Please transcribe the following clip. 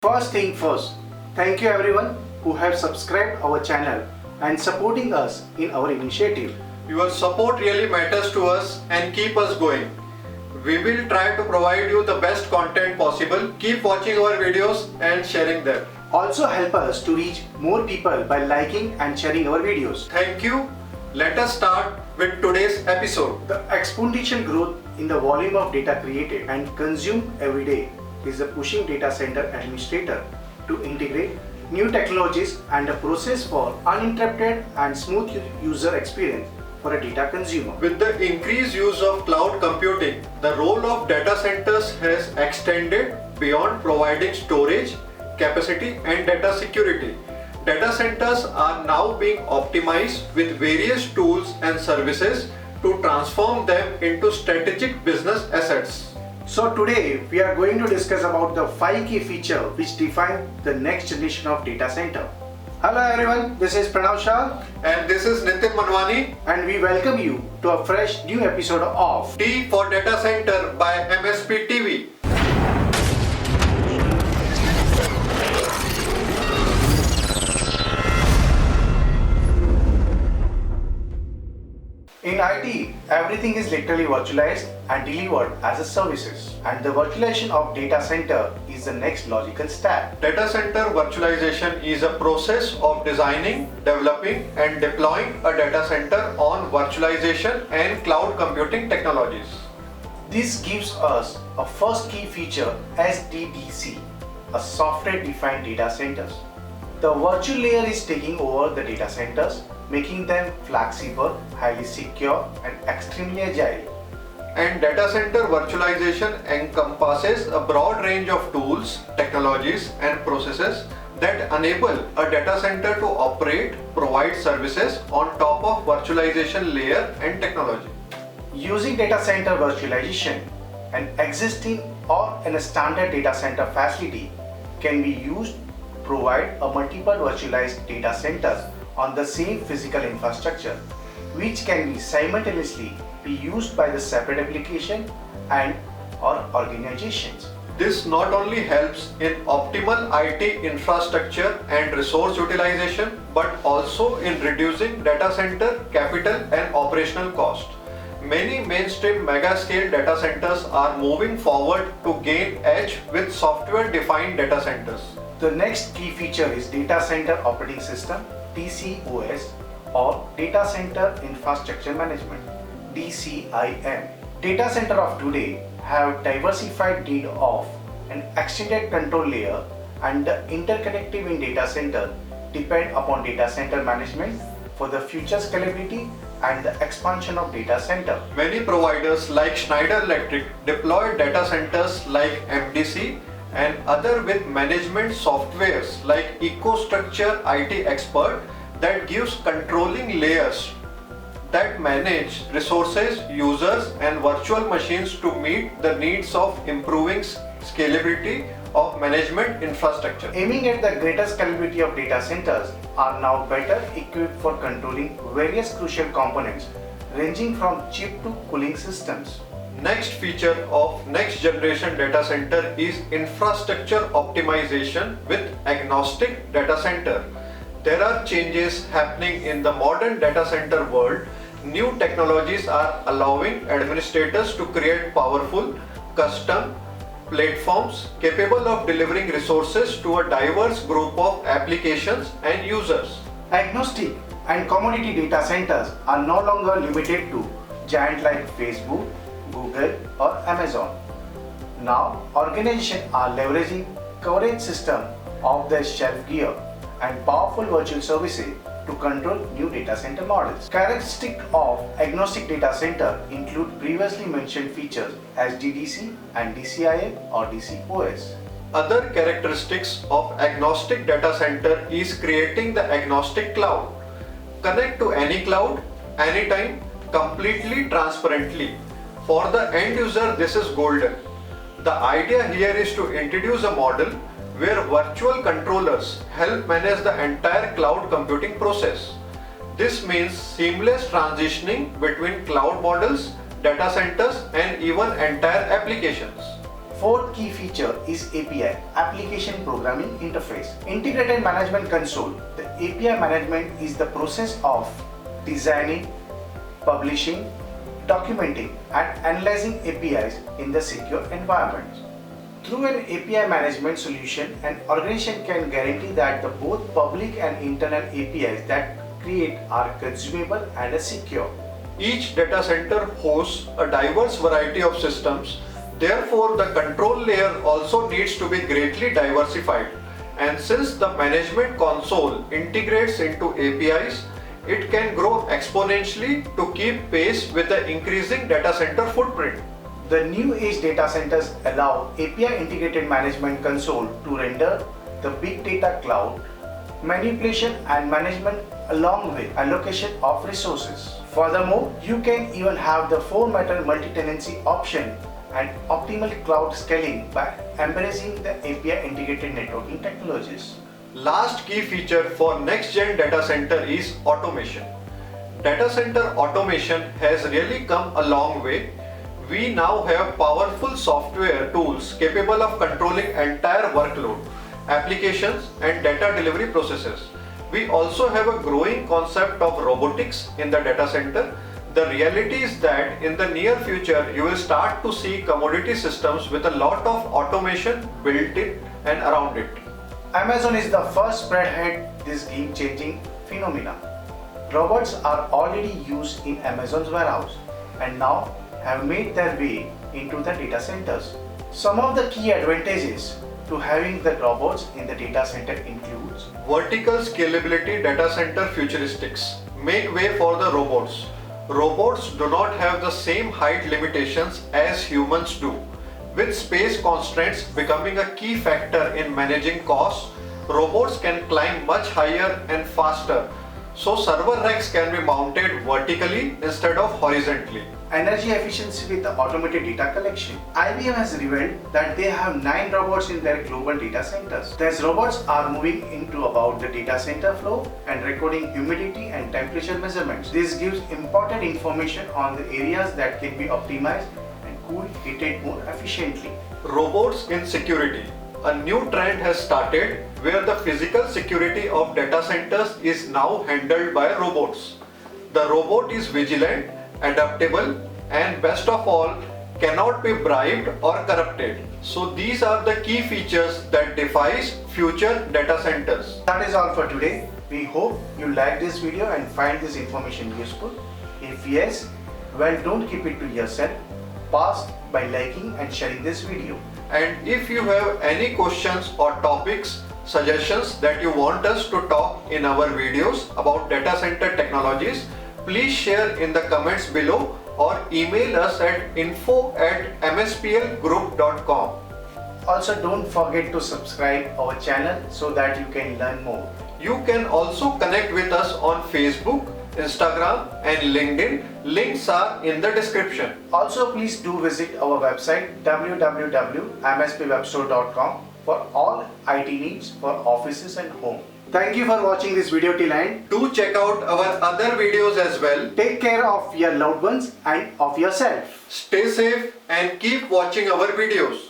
First thing first, thank you everyone who have subscribed our channel and supporting us in our initiative. Your support really matters to us and keep us going. We will try to provide you the best content possible. Keep watching our videos and sharing them. Also help us to reach more people by liking and sharing our videos. Thank you. Let us start with today's episode. The exponential growth in the volume of data created and consumed every day is pushing data center administrator to integrate new technologies and a process for uninterrupted and smooth user experience for a data consumer. With the increased use of cloud computing, the role of data centers has extended beyond providing storage, capacity and data security. Data centers are now being optimized with various tools and services to transform them into strategic business assets. So today we are going to discuss about the 5 key features which define the next generation of data center. Hello everyone, this is Pranav Shah And this is Nitin Manwani. and we welcome you to a fresh new episode of T for Data Center by MSP TV. In IT, everything is literally virtualized and delivered as a services, and the virtualization of data center is the next logical step. Data center virtualization is a process of designing, developing and deploying a data center on virtualization and cloud computing technologies. This gives us a first key feature, SDDC, a software-defined data centers. The virtual layer is taking over the data centers, making them flexible, highly secure and extremely agile. And data center virtualization encompasses a broad range of tools, technologies and processes that enable a data center to operate, provide services on top of virtualization layer and technology. Using data center virtualization, an existing or a standard data center facility can be used to provide a multiple virtualized data centers on the same physical infrastructure, which can be simultaneously be used by the separate application and or organizations. This not only helps in optimal IT infrastructure and resource utilization, but also in reducing data center capital and operational cost. Many mainstream mega-scale data centers are moving forward to gain edge with software-defined data centers. The next key feature is Data Center Operating System, DCOS, or Data Center Infrastructure Management, DCIM. Data center of today have diversified need of an extended control layer, and the interconnective in data center depend upon data center management for the future scalability and the expansion of data center. Many providers like Schneider Electric deploy data centers like MDC and other with management softwares like EcoStruxure IT Expert that gives controlling layers that manage resources, users and virtual machines to meet the needs of improving scalability of management infrastructure. Aiming at the greater scalability of data centers are now better equipped for controlling various crucial components ranging from chip to cooling systems. Next feature of next generation data center is infrastructure optimization with agnostic data center. There are changes happening in the modern data center world. New technologies are allowing administrators to create powerful, custom platforms capable of delivering resources to a diverse group of applications and users. Agnostic and commodity data centers are no longer limited to giants like Facebook, Google or Amazon. Now organizations are leveraging coverage system off the shelf gear and powerful virtual services to control new data center models. Characteristics of agnostic data center include previously mentioned features as DDC and DCIM or DCOS. Other characteristics of agnostic data center is creating the agnostic cloud. Connect to any cloud, anytime, completely transparently. For the end user, this is golden. The idea here is to introduce a model where virtual controllers help manage the entire cloud computing process. This means seamless transitioning between cloud models, data centers and even entire applications. fourth key feature is API, Application Programming Interface. Integrated Management Console. The API management is the process of designing, publishing, documenting and analyzing APIs in the secure environment. Through an API management solution, an organization can guarantee that the both public and internal APIs that create are consumable and secure. Each data center hosts a diverse variety of systems. Therefore, the control layer also needs to be greatly diversified. And since the management console integrates into APIs, it can grow exponentially to keep pace with the increasing data center footprint. The new age data centers allow API integrated management console to render the big data cloud, manipulation and management along with allocation of resources. Furthermore, you can even have the 4-matter multi-tenancy option and optimal cloud scaling by embracing the API integrated networking technologies. Last key feature for next-gen data center is automation. Data center automation has really come a long way. We now have powerful software tools capable of controlling entire workload, applications and data delivery processes. We also have a growing concept of robotics in the data center. The reality is that in the near future, you will start to see commodity systems with a lot of automation built in and around it. Amazon is the first spearhead this game-changing phenomena. Robots are already used in Amazon's warehouse and now have made their way into the data centers. Some of the key advantages to having the robots in the data center includes vertical scalability data center futuristics. Make way for the robots. Robots do not have the same height limitations as humans do. With space constraints becoming a key factor in managing costs, robots can climb much higher and faster. So server racks can be mounted vertically instead of horizontally. Energy efficiency with the automated data collection. IBM has revealed that they have 9 robots in their global data centers. These robots are moving into about the data center flow and recording humidity and temperature measurements. This gives important information on the areas that can be optimized and cooled, heated more efficiently. Robots in security. A new trend has started where the physical security of data centers is now handled by robots. The robot is vigilant, adaptable, and best of all, cannot be bribed or corrupted. So these are the key features that defines future data centers. That is all for today. We hope you like this video and find this information useful. If yes, well, don't keep it to yourself. Pass by liking and sharing this video. And if you have any questions or topics, suggestions that you want us to talk in our videos about data center technologies, please share in the comments below or email us at info@msplgroup.com. Also, don't forget to subscribe our channel so that you can learn more. You can also connect with us on Facebook, Instagram and LinkedIn. Links are in the description. Also, please do visit our website www.mspwebstore.com for all IT needs for offices and home. Thank you for watching this video till end. Do check out our other videos as well. Take care of your loved ones and of yourself. Stay safe and keep watching our videos.